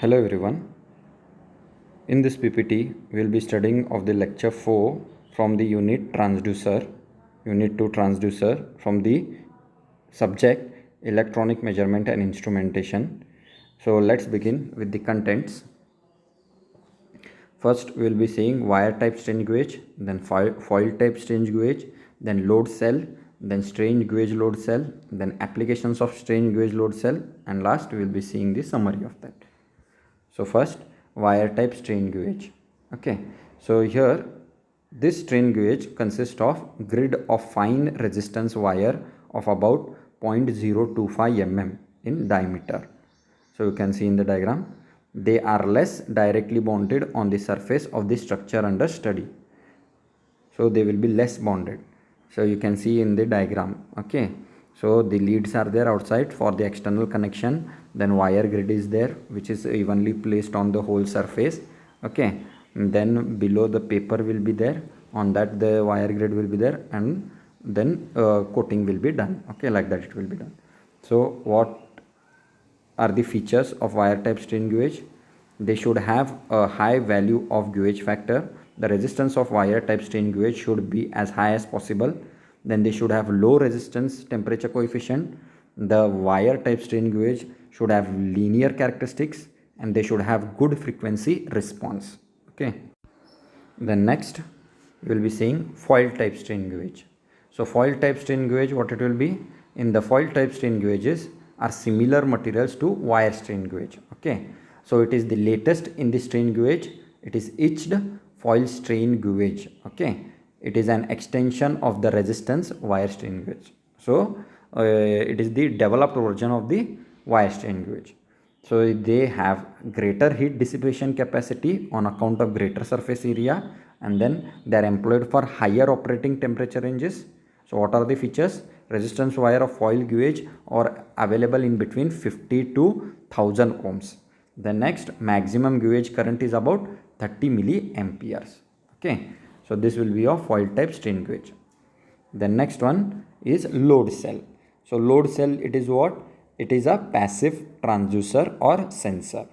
Hello everyone. In this PPT, we will be studying of the lecture 4 from the unit 2 transducer from the subject electronic measurement and instrumentation. So let's begin with the contents. First, we will be seeing wire type strain gauge, then foil type strain gauge, then load cell, then strain gauge load cell, then applications of strain gauge load cell, and last we will be seeing the summary of that. So first, wire type strain gauge. Okay, so here this strain gauge consists of grid of fine resistance wire of about 0.025 mm in diameter. So you can see in the diagram, they are less directly bonded on the surface of the structure under study. So they will be less bonded. So you can see in the diagram. Okay, so the leads are there outside for the external connection, then wire grid is there which is evenly placed on the whole surface. Okay, and then below the paper will be there, on that the wire grid will be there, and then coating will be done. Okay, like that it will be done. So what are the features of wire type strain gauge? They should have a high value of gauge factor. The resistance of wire type strain gauge should be as high as possible. Then they should have low resistance temperature coefficient. The wire type strain gauge should have linear characteristics, and they should have good frequency response. Okay. Then next we will be seeing foil type strain gauge. So foil type strain gauge, what it will be? In the foil type strain gauges are similar materials to wire strain gauge. Okay, so it is the latest in the strain gauge. It is etched foil strain gauge. Okay, it is an extension of the resistance wire strain gauge. So it is the developed version of the wire strain gauge. So they have greater heat dissipation capacity on account of greater surface area, and then they are employed for higher operating temperature ranges. So what are the features? Resistance wire of foil gauge are available in between 50 to 1000 ohms. The next maximum gauge current is about 30 milliamperes. Okay, so this will be a foil type strain gauge. The next one is load cell. So load cell, it is what? It is a passive transducer or sensor.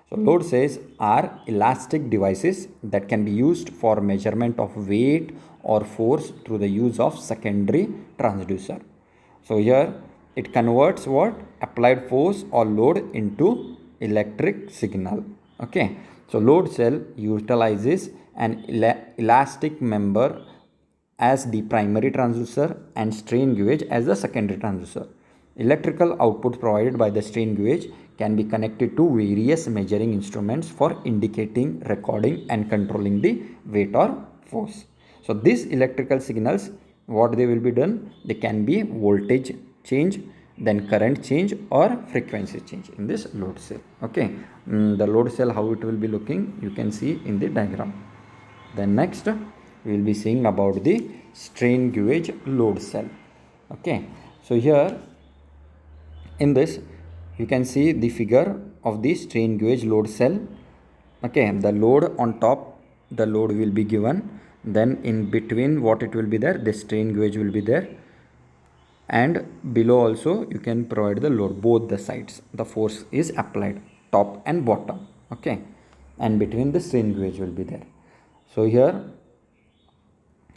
So load cells are elastic devices that can be used for measurement of weight or force through the use of secondary transducer. So here it converts what? Applied force or load into electric signal. Okay, so load cell utilizes an elastic member as the primary transducer and strain gauge as the secondary transducer. Electrical output provided by the strain gauge can be connected to various measuring instruments for indicating, recording and controlling the weight or force. So these electrical signals, what they will be done? They can be voltage change, then current change or frequency change in this load cell. Okay, the load cell, how it will be looking, you can see in the diagram. Then next we will be seeing about the strain gauge load cell. Okay, so here in this you can see the figure of the strain gauge load cell. Okay, the load on top, the load will be given, then in between what it will be there, the strain gauge will be there, and below also you can provide the load, both the sides the force is applied, top and bottom. Okay, and between the strain gauge will be there. So here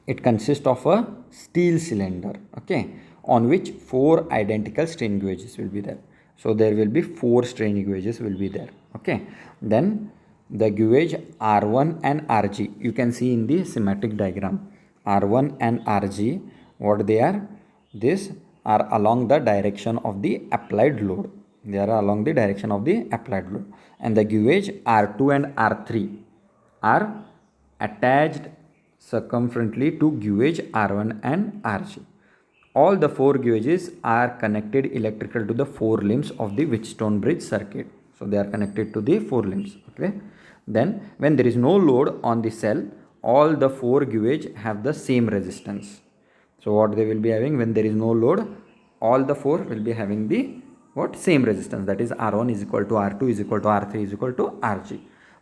it consists of a steel cylinder, okay, on which 4 identical strain gauges will be there. So there will be 4 strain gauges will be there. Okay, then the gauge R1 and RG, you can see in the schematic diagram, R1 and RG, what they are? These are along the direction of the applied load. They are along the direction of the applied load. And the gauge R2 and R3 are attached circumferentially to gauge R1 and RG. All the 4 gauges are connected electrical to the 4 limbs of the Wheatstone bridge circuit. So they are connected to the 4 limbs. Okay. Then when there is no load on the cell, all the 4 gauge have the same resistance. So what they will be having when there is no load, all the 4 will be having the what? Same resistance, that is R1 is equal to R2 is equal to R3 is equal to RG.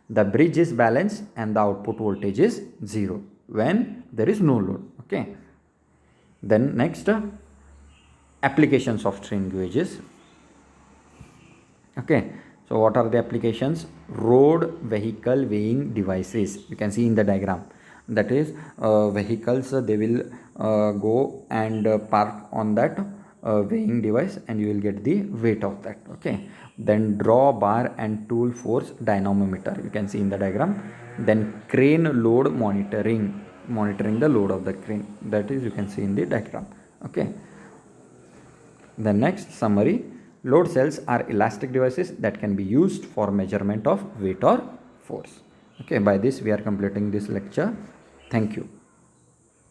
The bridge is balanced and the output voltage is 0 when there is no load. Okay. Then next, applications of strain gauges. Okay, So what are the applications? Road vehicle weighing devices, you can see in the diagram. That is, vehicles, they will go and park on that weighing device, and you will get the weight of that. Okay, then draw bar and tool force dynamometer, you can see in the diagram. Then crane load monitoring the load of the crane, that is you can see in the diagram. Okay, the next summary: load cells are elastic devices that can be used for measurement of weight or force. Okay, by this we are completing this lecture. Thank you.